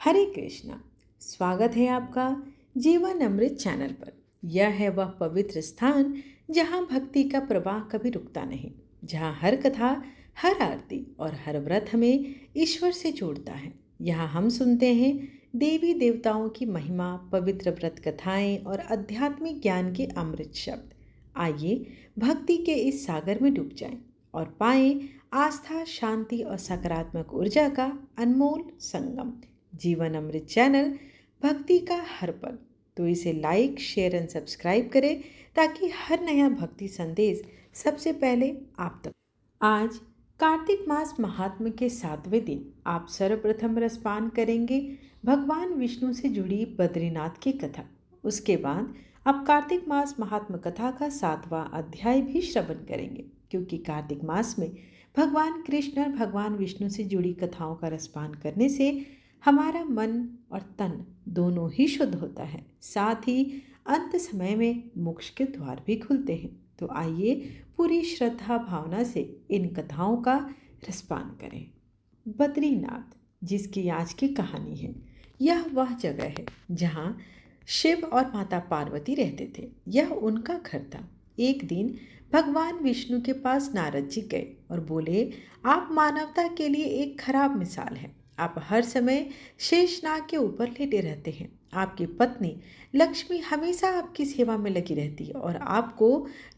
हरे कृष्णा। स्वागत है आपका जीवन अमृत चैनल पर। यह है वह पवित्र स्थान जहाँ भक्ति का प्रवाह कभी रुकता नहीं, जहाँ हर कथा, हर आरती और हर व्रत हमें ईश्वर से जोड़ता है। यहाँ हम सुनते हैं देवी देवताओं की महिमा, पवित्र व्रत कथाएं और आध्यात्मिक ज्ञान के अमृत शब्द। आइए भक्ति के इस सागर में डूब जाएं और पाएं आस्था, शांति और सकारात्मक ऊर्जा का अनमोल संगम। जीवन अमृत चैनल, भक्ति का हर पल। तो इसे लाइक, शेयर एंड सब्सक्राइब करें ताकि हर नया भक्ति संदेश सबसे पहले आप तक। आज कार्तिक मास महात्म्य के 7वें दिन आप सर्वप्रथम रसपान करेंगे भगवान विष्णु से जुड़ी बद्रीनाथ की कथा। उसके बाद आप कार्तिक मास महात्म्य कथा का 7वां अध्याय भी श्रवण करेंगे, क्योंकि कार्तिक मास में भगवान कृष्ण और भगवान विष्णु से जुड़ी कथाओं का रसपान करने से हमारा मन और तन दोनों ही शुद्ध होता है। साथ ही अंत समय में मोक्ष के द्वार भी खुलते हैं। तो आइए पूरी श्रद्धा भावना से इन कथाओं का रसपान करें। बद्रीनाथ, जिसकी आज की कहानी है, यह वह जगह है जहाँ शिव और माता पार्वती रहते थे। यह उनका घर था। एक दिन भगवान विष्णु के पास नारद जी गए और बोले, आप मानवता के लिए एक खराब मिसाल हैं। आप हर समय शेषनाग के ऊपर लेटे रहते हैं। आपकी पत्नी लक्ष्मी हमेशा आपकी सेवा में लगी रहती है और आपको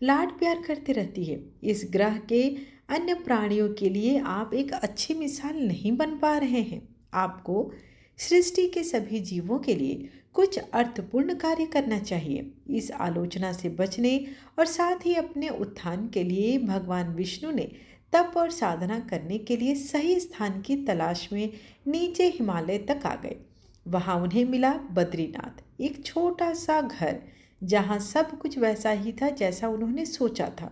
लाड प्यार करती रहती है। इस ग्रह के अन्य प्राणियों के लिए आप एक अच्छी मिसाल नहीं बन पा रहे हैं। आपको सृष्टि के सभी जीवों के लिए कुछ अर्थपूर्ण कार्य करना चाहिए। इस आलोचना से बचने और साथ ही अपने उत्थान के लिए भगवान विष्णु ने तप और साधना करने के लिए सही स्थान की तलाश में नीचे हिमालय तक आ गए। वहां उन्हें मिला बद्रीनाथ, एक छोटा सा घर जहां सब कुछ वैसा ही था जैसा उन्होंने सोचा था।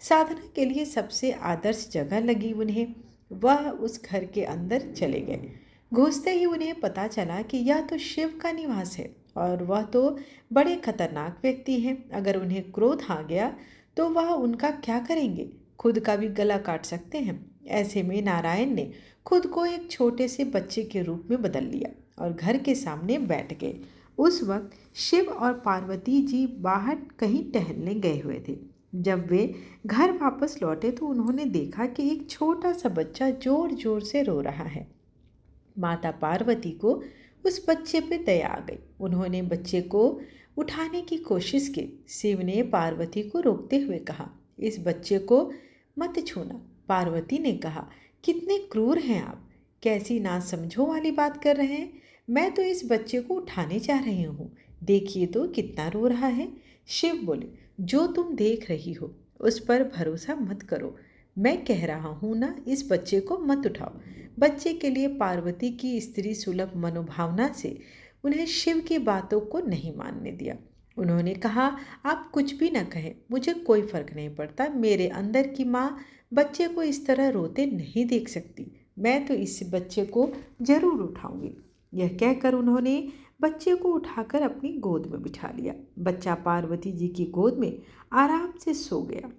साधना के लिए सबसे आदर्श जगह लगी उन्हें। वह उस घर के अंदर चले गए। घुसते ही उन्हें पता चला कि यह तो शिव का निवास है और वह तो बड़े खतरनाक व्यक्ति हैं। अगर उन्हें क्रोध आ गया तो वह उनका क्या करेंगे? खुद का भी गला काट सकते हैं। ऐसे में नारायण ने खुद को एक छोटे से बच्चे के रूप में बदल लिया और घर के सामने बैठ गए। उस वक्त शिव और पार्वती जी बाहर कहीं टहलने गए हुए थे। जब वे घर वापस लौटे तो उन्होंने देखा कि एक छोटा सा बच्चा जोर जोर से रो रहा है। माता पार्वती को उस बच्चे पे दया आ गई। उन्होंने बच्चे को उठाने की कोशिश की। शिव ने पार्वती को रोकते हुए कहा, इस बच्चे को मत छूना। पार्वती ने कहा, कितने क्रूर हैं आप, कैसी ना समझो वाली बात कर रहे हैं। मैं तो इस बच्चे को उठाने जा रही हूँ, देखिए तो कितना रो रहा है। शिव बोले, जो तुम देख रही हो उस पर भरोसा मत करो। मैं कह रहा हूँ ना, इस बच्चे को मत उठाओ। बच्चे के लिए पार्वती की स्त्री सुलभ मनोभावना से उन्हें शिव की बातों को नहीं मानने दिया। उन्होंने कहा, आप कुछ भी न कहें, मुझे कोई फर्क नहीं पड़ता। मेरे अंदर की माँ बच्चे को इस तरह रोते नहीं देख सकती। मैं तो इस बच्चे को जरूर उठाऊंगी। यह कहकर उन्होंने बच्चे को उठाकर अपनी गोद में बिठा लिया। बच्चा पार्वती जी की गोद में आराम से सो गया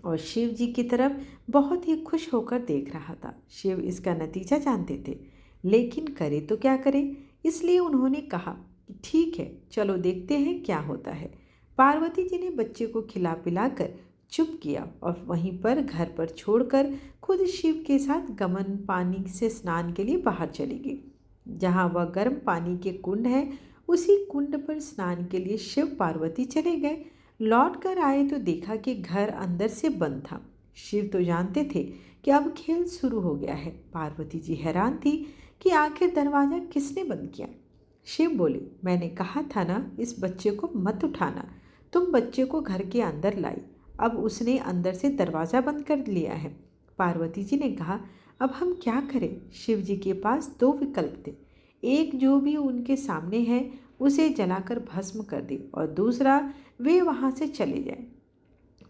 और शिव जी की तरफ बहुत ही खुश होकर देख रहा था। शिव इसका नतीजा जानते थे, लेकिन करे तो क्या करे, इसलिए उन्होंने कहा कि ठीक है, चलो देखते हैं क्या होता है। पार्वती जी ने बच्चे को खिला पिलाकर चुप किया और वहीं पर घर पर छोड़कर खुद शिव के साथ गमन पानी से स्नान के लिए बाहर चली गई। जहाँ वह गर्म पानी के कुंड है, उसी कुंड पर स्नान के लिए शिव पार्वती चले गए। लौट कर आए तो देखा कि घर अंदर से बंद था। शिव तो जानते थे कि अब खेल शुरू हो गया है। पार्वती जी हैरान थी कि आखिर दरवाज़ा किसने बंद किया। शिव बोले, मैंने कहा था ना, इस बच्चे को मत उठाना। तुम बच्चे को घर के अंदर लाई, अब उसने अंदर से दरवाज़ा बंद कर लिया है। पार्वती जी ने कहा, अब हम क्या करें? शिव जी के पास दो विकल्प थे। एक जो भी उनके सामने है उसे जलाकर भस्म कर दे और दूसरा वे वहाँ से चले जाएं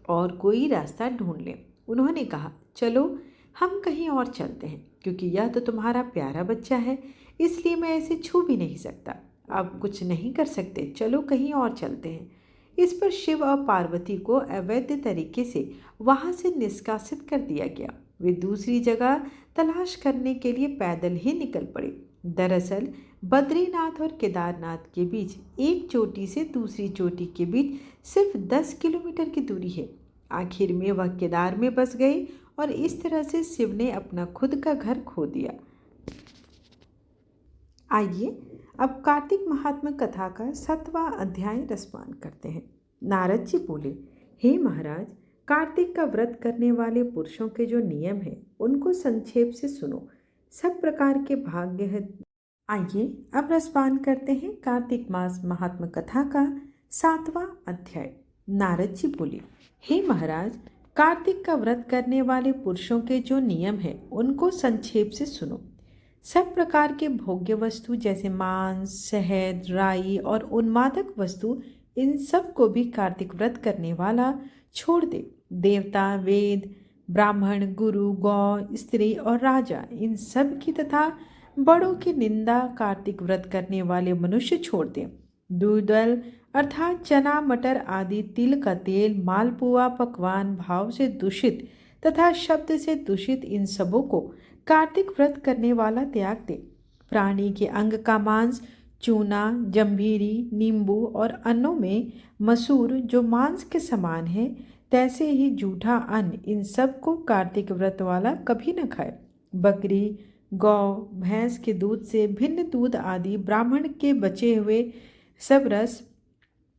और कोई रास्ता ढूंढ लें। उन्होंने कहा, चलो हम कहीं और चलते हैं, क्योंकि यह तो तुम्हारा प्यारा बच्चा है, इसलिए मैं इसे छू भी नहीं सकता। अब कुछ नहीं कर सकते, चलो कहीं और चलते हैं। इस पर शिव और पार्वती को अवैध तरीके से वहाँ से निष्कासित कर दिया गया। वे दूसरी जगह तलाश करने के लिए पैदल ही निकल पड़े। दरअसल बद्रीनाथ और केदारनाथ के बीच एक चोटी से दूसरी चोटी के बीच सिर्फ 10 किलोमीटर की दूरी है। आखिर में वह केदार में बस गए और इस तरह से शिव ने अपना खुद का घर खो दिया। आइए अब कार्तिक महात्म्य कथा का 7वां अध्याय रसपान करते हैं। नारद जी बोले, हे महाराज, कार्तिक का व्रत करने वाले पुरुषों के जो नियम हैं उनको संक्षेप से सुनो। सब प्रकार के भाग्य है। आइए अब रसपान करते हैं कार्तिक मास महात्म्य कथा का 7वां अध्याय। नारद जी बोले, हे महाराज, कार्तिक का व्रत करने वाले पुरुषों के जो नियम हैं उनको संक्षेप से सुनो। सब प्रकार के भोग्य वस्तु जैसे मांस, शहद, राई और उन्मादक वस्तु, इन सब को भी कार्तिक व्रत करने वाला छोड़ दे। देवता, वेद, ब्राह्मण, गुरु, गौ, स्त्री और राजा, इन सब की तथा बड़ों की निंदा कार्तिक व्रत करने वाले मनुष्य छोड़ दें। दूधल अर्थात चना, मटर आदि, तिल का तेल, मालपुआ, पकवान, भाव से दूषित तथा शब्द से दूषित, इन सबों को कार्तिक व्रत करने वाला त्याग दे। प्राणी के अंग का मांस, चूना, जंभीरी, नींबू और अन्नों में मसूर जो मांस के समान है, तैसे ही जूठा अन्न, इन सब को कार्तिक व्रत वाला कभी न खाए। बकरी, गौ, भैंस के दूध से भिन्न दूध आदि, ब्राह्मण के बचे हुए सब रस,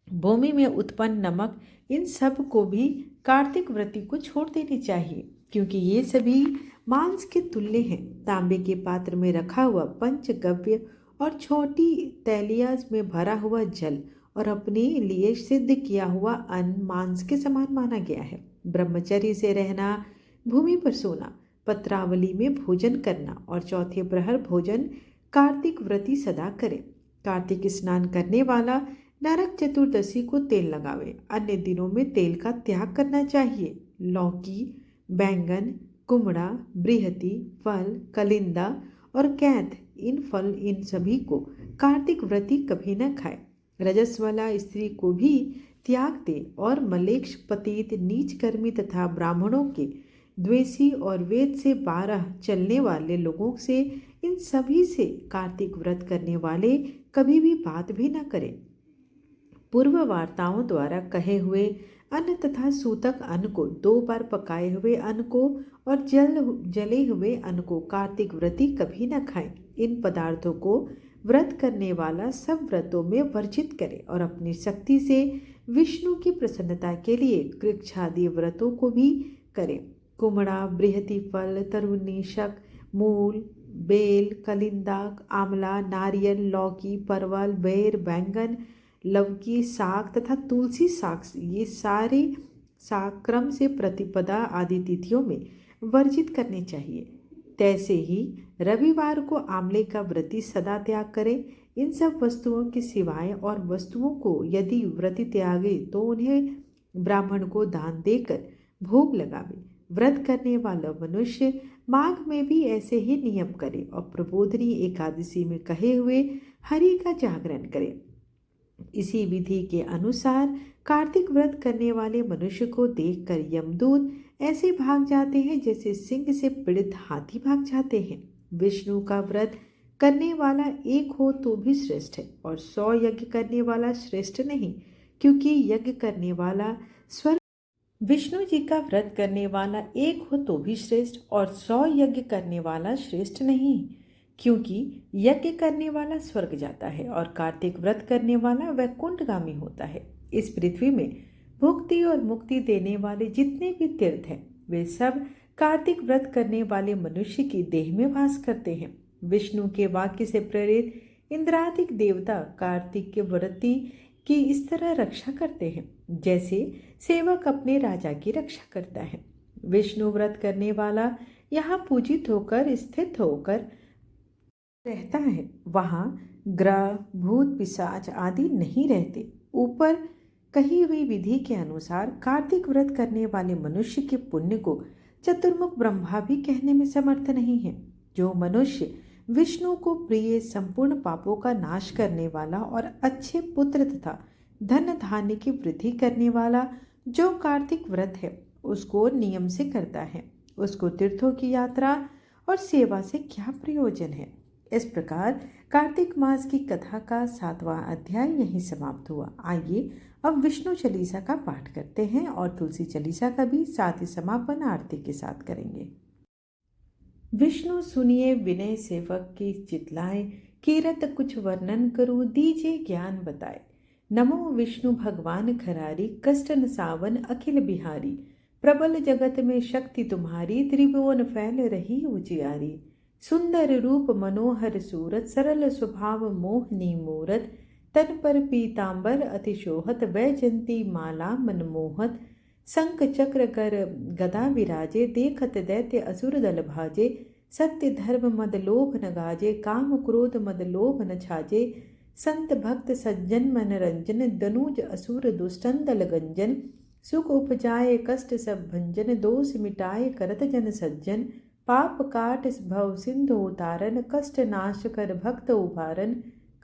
भूमि में उत्पन्न नमक, इन सब को भी कार्तिक व्रती को छोड़ देनी चाहिए, क्योंकि ये सभी मांस के तुल्य हैं। तांबे के पात्र में रखा हुआ पंचगव्य और छोटी तैलिया में भरा हुआ जल और अपने लिए सिद्ध किया हुआ अन्न मांस के समान माना गया है। ब्रह्मचर्य से रहना, भूमि पर सोना, पत्रावली में भोजन करना और चौथे प्रहर भोजन कार्तिक व्रती सदा करे। कार्तिक स्नान करने वाला नरक चतुर्दशी को तेल लगावे। अन्य दिनों में तेल का त्याग करना चाहिए। लौकी, बैंगन, कुमड़ा, बृहति, फल, कलिंदा और कैथ, इन सभी को कार्तिक व्रती कभी न खाए। रजस वाला स्त्री को भी त्याग दे और मलेक्ष, पतित, नीच कर्मी तथा ब्राह्मणों के द्वेषी और वेद से 12 चलने वाले लोगों से, इन सभी से कार्तिक व्रत करने वाले कभी भी बात भी न करें। पूर्व वार्ताओं द्वारा कहे हुए अन्न तथा सूतक अन्न को, 2 बार पकाए हुए अन्न को और जले हुए अन्न को कार्तिक व्रती कभी न खाएं। इन पदार्थों को व्रत करने वाला सब व्रतों में वर्जित करे और अपनी शक्ति से विष्णु की प्रसन्नता के लिए कृच्छादि व्रतों को भी करे। कुमड़ा, बृहति फल, तरुनी, शक, मूल, बेल, कलिंदा, आंवला, नारियल, लौकी, परवल, बेर, बैंगन, लौकी, साग तथा तुलसी साग, ये सारे साग क्रम से प्रतिपदा आदि तिथियों में वर्जित करने चाहिए। तैसे ही रविवार को आंवले का व्रती सदा त्याग करे। इन सब वस्तुओं के सिवाय और वस्तुओं को यदि व्रती त्यागे तो उन्हें ब्राह्मण को दान देकर भोग लगावे। व्रत करने वाला मनुष्य माघ में भी ऐसे ही नियम करे और प्रबोधनी एकादशी में कहे हुए हरि का जागरण करे। इसी विधि के अनुसार कार्तिक व्रत करने वाले मनुष्य को देखकर यमदूत ऐसे भाग जाते हैं जैसे सिंह से पीड़ित हाथी भाग जाते हैं। विष्णु का व्रत करने वाला एक हो तो भी श्रेष्ठ है और 100 यज्ञ करने वाला श्रेष्ठ नहीं, क्योंकि यज्ञ करने वाला स्वर्ग विष्णु जी का व्रत करने वाला एक हो तो भी श्रेष्ठ और 100 यज्ञ करने वाला श्रेष्ठ नहीं, क्योंकि यज्ञ करने वाला स्वर्ग जाता है और कार्तिक व्रत करने वाला वैकुंठगामी होता है। इस पृथ्वी में भुक्ति और मुक्ति देने वाले जितने भी तीर्थ हैं, वे सब कार्तिक व्रत करने वाले मनुष्य की देह में वास करते हैं। विष्णु के वाक्य से प्रेरित इंद्रादिक देवता कार्तिक के व्रती की इस तरह रक्षा करते हैं जैसे सेवक अपने राजा की रक्षा करता है। विष्णु व्रत करने वाला यहाँ पूजित होकर स्थित होकर रहता है। वहाँ ग्रह, भूत, पिशाच आदि नहीं रहते। ऊपर कही हुई विधि के अनुसार कार्तिक व्रत करने वाले मनुष्य के पुण्य को चतुर्मुख ब्रह्मा भी कहने में समर्थ नहीं है। जो मनुष्य विष्णु को प्रिय, संपूर्ण पापों का नाश करने वाला और अच्छे पुत्र तथा धन धान्य की वृद्धि करने वाला जो कार्तिक व्रत है उसको नियम से करता है, उसको तीर्थों की यात्रा और सेवा से क्या प्रयोजन है। इस प्रकार कार्तिक मास की कथा का 7वां अध्याय यहीं समाप्त हुआ। आइए अब विष्णु चालीसा का पाठ करते हैं और तुलसी चालीसा का भी साथ ही समापन आरती के साथ करेंगे। विष्णु सुनिए विनय सेवक की चितलाए, कीरत कुछ वर्णन करूं दीजिए ज्ञान बताए। नमो विष्णु भगवान खरारी, कष्ट सावन अखिल बिहारी। प्रबल जगत में शक्ति तुम्हारी, त्रिभुवन फैल रही उजियारी। सुंदर रूप मनोहर सूरत, सरल स्वभाव मोहनी मूरत। तन पर पीतांबर अतिशोहत, वैजंती माला मनमोहत। शंख चक्र कर गदा विराजे, देखत दैत्य असुर दल भाजे। सत्य धर्म मद लोभ न गाजे, काम क्रोध मद लोभ न छाजे। संत भक्त सज्जन मनरंजन, दनुज असुर दुष्टन दल गंजन। सुख उपजाए कष्ट सब भंजन, दोष मिटाए करत जन सज्जन। पाप काट भव सिंधु उतारन, कष्ट नाश कर भक्त उबारन।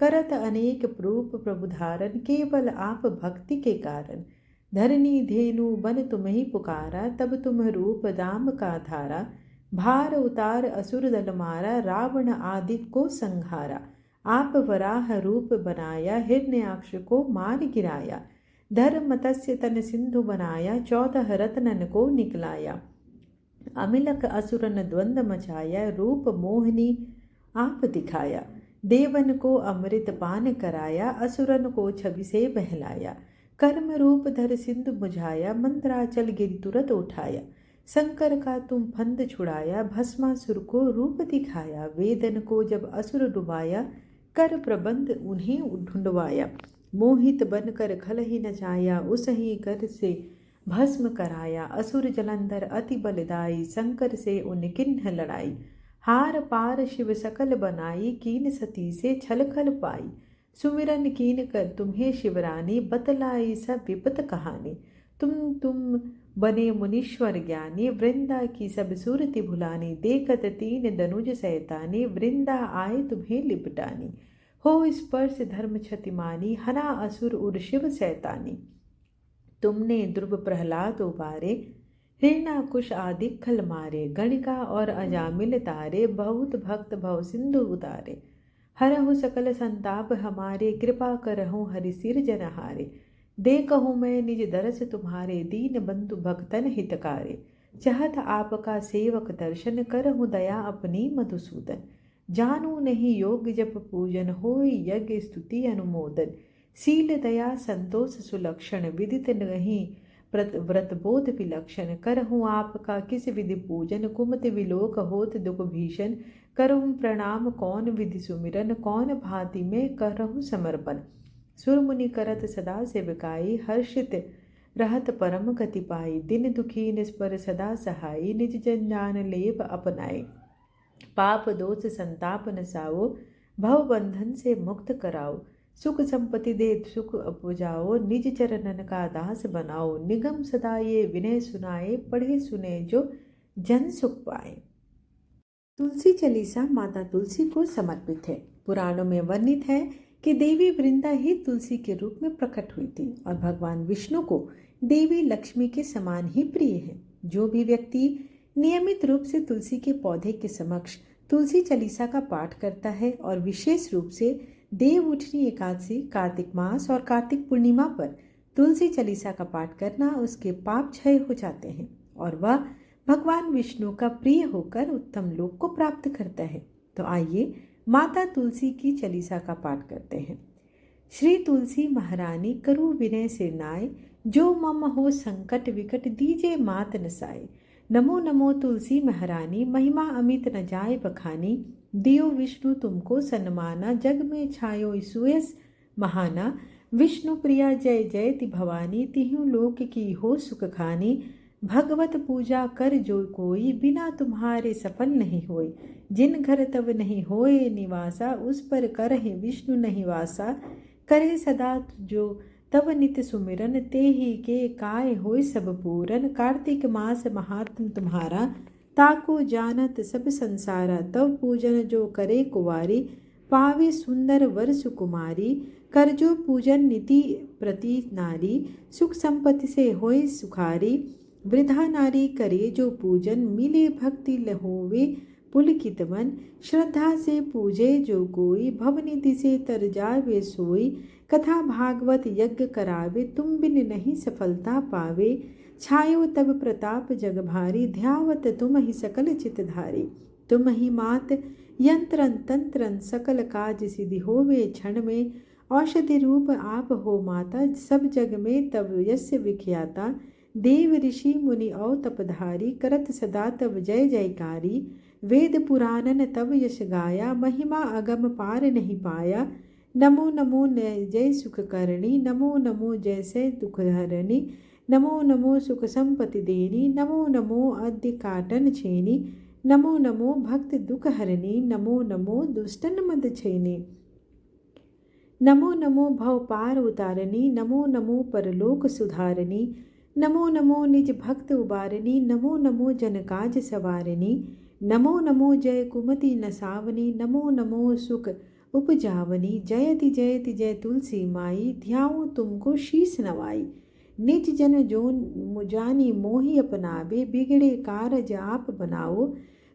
करत अनेक रूप प्रभु धारन, केवल आप भक्ति के कारण। धरनी धेनु बन तुम ही पुकारा, तब तुम रूप दाम का धारा। भार उतार असुर दल मारा, रावण आदि को संहारा। आप वराह रूप बनाया, हिरण्याक्ष को मार गिराया। धर्म मत्स्य तन सिंधु बनाया, 14 रत्नन को निकलाया। अमिलक असुरन द्वंद्व मचाया, रूप मोहिनी आप दिखाया। देवन को अमृत पान कराया, असुरन को छवि से बहलाया। कर्म रूप धर सिंधु बुझाया, मंत्राचल गिर तुरत उठाया। शंकर का तुम फंद छुड़ाया, भस्मासुर को रूप दिखाया। वेदन को जब असुर डुबाया, कर प्रबंध उन्हें ढूंढवाया। मोहित बनकर खल ही नचाया, उस ही कर से भस्म कराया। असुर जलंधर अति बलदाई, शंकर से उन किन्ह लड़ाई। हार पार शिव सकल बनाई, कीन सती से छल खल पाई। सुमिरन कीन कर तुम्हें शिवरानी, बतलाई सब विपत कहानी। तुम बने मुनीश्वर ज्ञानी, वृंदा की सब सूरति भुलानी। देखत 3 दनुज सैतानी, वृंदा आए तुम्हें लिपटानी। हो स्पर्श धर्म क्षतिमानी, हना असुर उर शिव सैतानी। तुमने ध्रुव प्रहलाद उबारे, हिरण्याकुश आदि खल मारे। गणिका और अजामिल तारे, बहुत भक्त भव सिंधु उतारे। हरहु सकल संताप हमारे, कृपा करहु हरि सिर जनहारे। देखहु मैं निज दरस तुम्हारे, दीन बंधु भक्तन हितकारे। चाहत आपका सेवक दर्शन, करहु दया अपनी मधुसूदन। जानू नहीं योग जप पूजन, होय यज्ञ स्तुति अनुमोदन। शील दया संतोष सुलक्षण, विदित नहीं व्रत बोध विलक्षण। करहूँ आपका किस विधि पूजन, कुमति विलोक होत दुख भीषण। करहूँ प्रणाम कौन विधि सुमिरन, कौन भांति में करहूँ समर्पण। सुरमुनि करत सदा सेवकाई, हर्षित रहत परम गति पाई। दिन दुखी निस्पर सदा सहाई, निज जन लेप अपनाए। पाप दोष संताप नसाओ, भव बंधन से मुक्त कराओ। सुख संपत्ति दे सुख उपजाओ, निज चरणन का दास बनाओ। निगम सदा ये विनय सुनाए, पढ़े सुने जो जन सुख पाए। तुलसी चालीसा माता तुलसी को समर्पित है। पुराणों में वर्णित है कि देवी वृंदा ही तुलसी के रूप में प्रकट हुई थी और भगवान विष्णु को देवी लक्ष्मी के समान ही प्रिय है। जो भी व्यक्ति नियमित रूप से तुलसी के पौधे के समक्ष तुलसी चालीसा का पाठ करता है और विशेष रूप से देव उठनी एकादशी, कार्तिक मास और कार्तिक पूर्णिमा पर तुलसी चालीसा का पाठ करना, उसके पाप क्षय हो जाते हैं और वह भगवान विष्णु का प्रिय होकर उत्तम लोक को प्राप्त करता है। तो आइए माता तुलसी की चालीसा का पाठ करते हैं। श्री तुलसी महारानी करु विनय सिरनाए, जो मम हो संकट विकट दीजे मात नसाए। नमो नमो तुलसी महारानी, महिमा अमित न जाए बखानी। दियो विष्णु तुमको सन्माना, जग में छायो सुयस महाना। विष्णु प्रिया जय जयति भवानी, तिहु लोक की हो सुख खानी। भगवत पूजा कर जो कोई, बिना तुम्हारे सफल नहीं होय। जिन घर तब नहीं होए निवासा, उस पर करहि विष्णु नहीं वासा। करे सदा जो तब नित सुमिरन, ते ही के काय होय सब पूरन। कार्तिक मास महात्म तुम्हारा, ताको जानत सब संसारा। तब पूजन जो करे कुवारी, पावे सुंदर वर सुकुमारी। कर जो पूजन नीति प्रति नारी, सुख संपत्ति से होय सुखारी। वृद्धा नारी करे जो पूजन, मिले भक्ति लहोवे पुलकित वन। श्रद्धा से पूजे जो कोई, भवनिधि से तर जावे सोई। कथा भागवत यज्ञ करावे, तुम बिन नहीं सफलता पावे। छायो तब प्रताप जग भारी, ध्यावत तुम ही सकल चितधारी। तुम ही मात यंत्रन तंत्रन, सकल काज सिद्धि होवे क्षण में। औषधि रूप आप हो माता, सब जग में तब यस्य विख्याता। देव ऋषि मुनि और तपधारी, करत सदा तब जय जयकारी। वेद पुराणन तब यश गाया, महिमा अगम पार नहीं पाया। नमो नमो जय सुख करणी, नमो नमो जय से दुख हरणी। नमो नमो सुख संपत्ति देनी, नमो नमो अद्य काटन छेनी। नमो नमो भक्त दुख हरणी, नमो नमो दुष्टन मद छेनी। नमो नमो भव पार उतारनी, नमो नमो परलोक सुधारनी। नमो नमो निज भक्त उबारनी, नमो नमो जन काज सवारनी। नमो नमो जय कुमति नसावनी, नमो नमो सुख उपजावनी। जयति जयति जय तुलसी माई, ध्याऊँ तुमको शीस नवाई। निज जन जो मुजानी मोहि अपनावे, बिगड़े कारज आप बनाओ।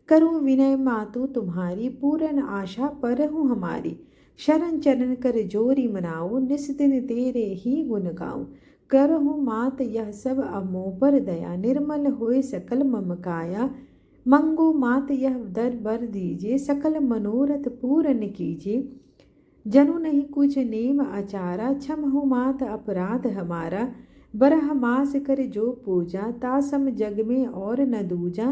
करूँ विनय मातु तुम्हारी, पूरन आशा परहु हमारी। शरण चरण कर जोरी मनाओ, निस दिन तेरे ही गुण गाऊं। करहु मात यह सब अब मोह पर दया, निर्मल होए सकल मम काया। मंगो मात यह दर बर दीजिए, सकल मनोरथ पूरन कीजिए। जनु नहीं कुछ नेम आचारा, क्षमहु मात अपराध हमारा। बरह मास कर जो पूजा, तासम जग में और न दूजा।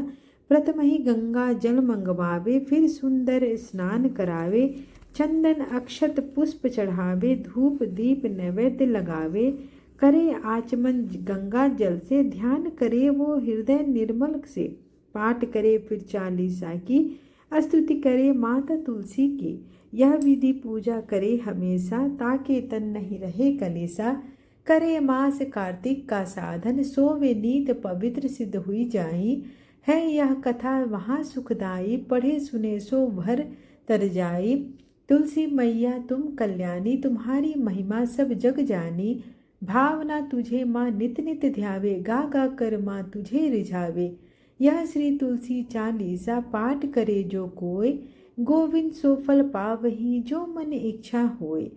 प्रथम ही गंगा जल मंगवावे, फिर सुंदर स्नान करावे। चंदन अक्षत पुष्प चढ़ावे, धूप दीप नैवेद्य लगावे। करे आचमन गंगा जल से, ध्यान करे वो हृदय निर्मल से। पाठ करे फिर चालीसा की, स्तुति करे माता तुलसी की। यह विधि पूजा करे हमेशा, ताके तन नहीं रहे कलेसा। करे मास कार्तिक का साधन, सोवे नीत पवित्र सिद्ध हुई जाई। है यह कथा वहाँ सुखदाई, पढ़े सुने सो भर तर जाई। तुलसी मैया तुम कल्याणी, तुम्हारी महिमा सब जग जानी। भावना तुझे माँ नित नित ध्यावे, गा गा कर माँ तुझे रिझावे। यह श्री तुलसी चालीसा पाठ करे जो कोय, गोविंद सो फल पावही जो मन इच्छा होय।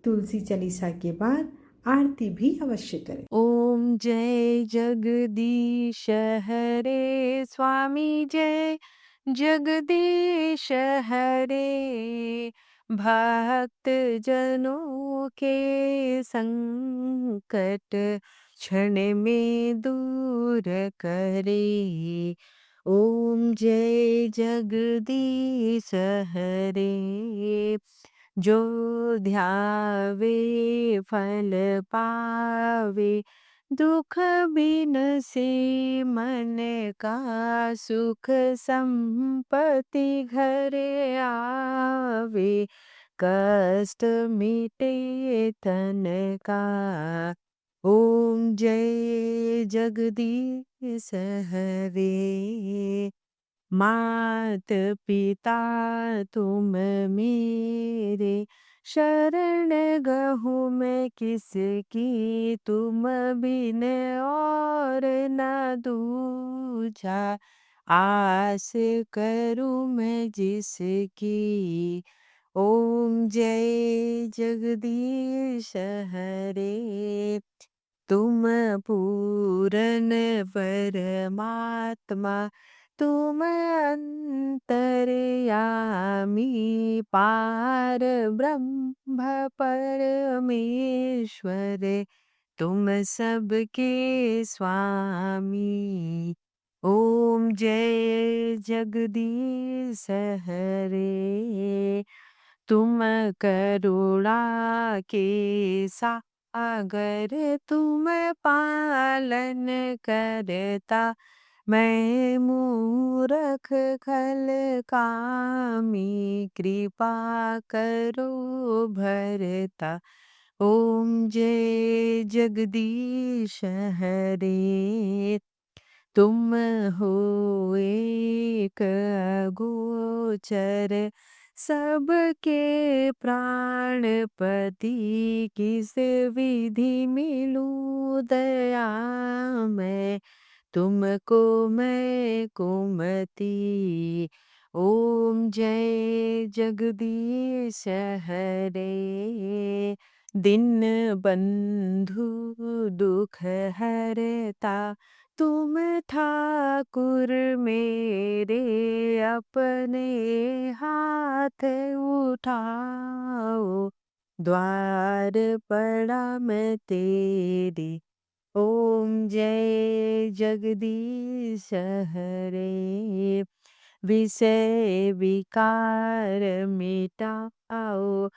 तुलसी चालीसा के बाद आरती भी अवश्य करें। ओम जय जगदीश हरे, स्वामी जय जगदीश हरे। भक्त जनों के संकट क्षण में दूर करे। ओम जय जगदीश हरे। जो ध्यावे फल पावे, दुख बिन से मन का सुख संपत्ति घर आवे। कष्ट मिटे तन का। ओम जय जगदीश हरे। मात पिता तुम मेरे, शरण गहूँ मैं किसकी। तुम बिन और न दूजा, आस करूँ मैं जिसकी। ओम जय जगदीश हरे। तुम पूरन परमात्मा, तुम अंतर्यामी। पार ब्रह्म परमेश्वर, तुम सबके स्वामी। ओम जय जगदीश हरे। तुम करुणा के सागर, तुम पालन करता। मैं मूरख खल कामी, कृपा करो भरता। ओम जय जगदीश हरे। तुम हो एक अगोचर, सबके प्राणपति। किस विधि मिलूं दया मैं, तुमको मैं कुमति। ओम जय जगदीश हरे। दीन बंधु दुख हरता तुम ठाकुर मेरे, अपने हाथ उठाओ द्वार पड़ा मैं तेरी। ओम जय जगदीश हरे। विषय विकार मिटाओ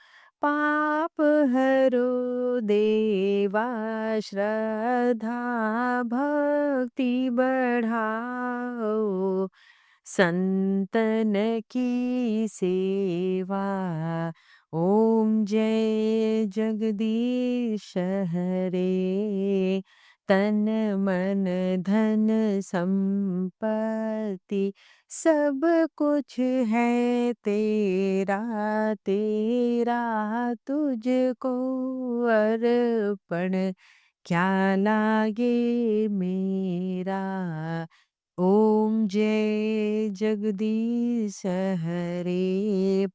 पाप हरो देवा, श्रद्धा भक्ति बढ़ाओ संतन की सेवा। ओम जय जगदीश हरे। तन मन धन संपत्ति सब कुछ है तेरा, तेरा तुझको अर्पण क्या लागे मेरा। ओम जय जगदीश हरे।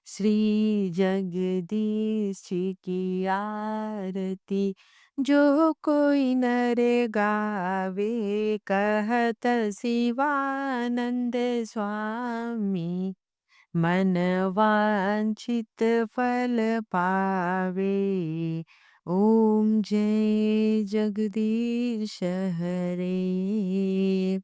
श्री जगदीश की आरती जो कोई नर गावे, कहत शिवानंद स्वामी मन वांछित फल पावे। ओम जय जगदीश हरे।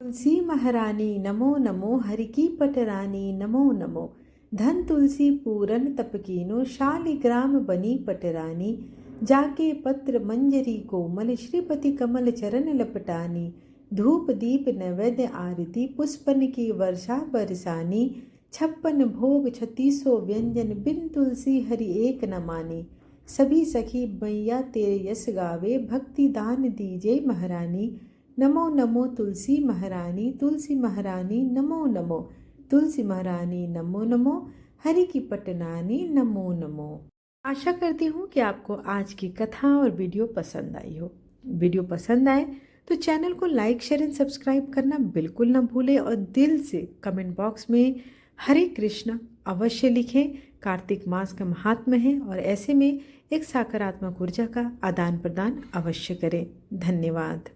तुलसी महारानी नमो नमो, हरि की पटरानी नमो नमो। धन तुलसी पूरन तप कीनो, शालिग्राम बनी पटरानी। जाके पत्र मंजरी कोमल, श्रीपति कमल चरण लपटानी। धूप दीप नैवेद्य आरती, पुष्पन की वर्षा बरसानी। 56 भोग 3600 व्यंजन, बिन तुलसी हरि एक न मानी। सभी सखी मैया तेरे यस गावे, भक्ति दान दीजे महारानी। नमो नमो तुलसी महारानी, तुलसी महारानी नमो नमो। तुलसी महारानी नमो नमो, हरि की पटनानी नमो नमो। आशा करती हूँ कि आपको आज की कथा और वीडियो पसंद आई हो। वीडियो पसंद आए तो चैनल को लाइक शेयर एंड सब्सक्राइब करना बिल्कुल ना भूलें और दिल से कमेंट बॉक्स में हरे कृष्ण अवश्य लिखें। कार्तिक मास का महात्म्य है और ऐसे में एक सकारात्मक ऊर्जा का आदान प्रदान अवश्य करें। धन्यवाद।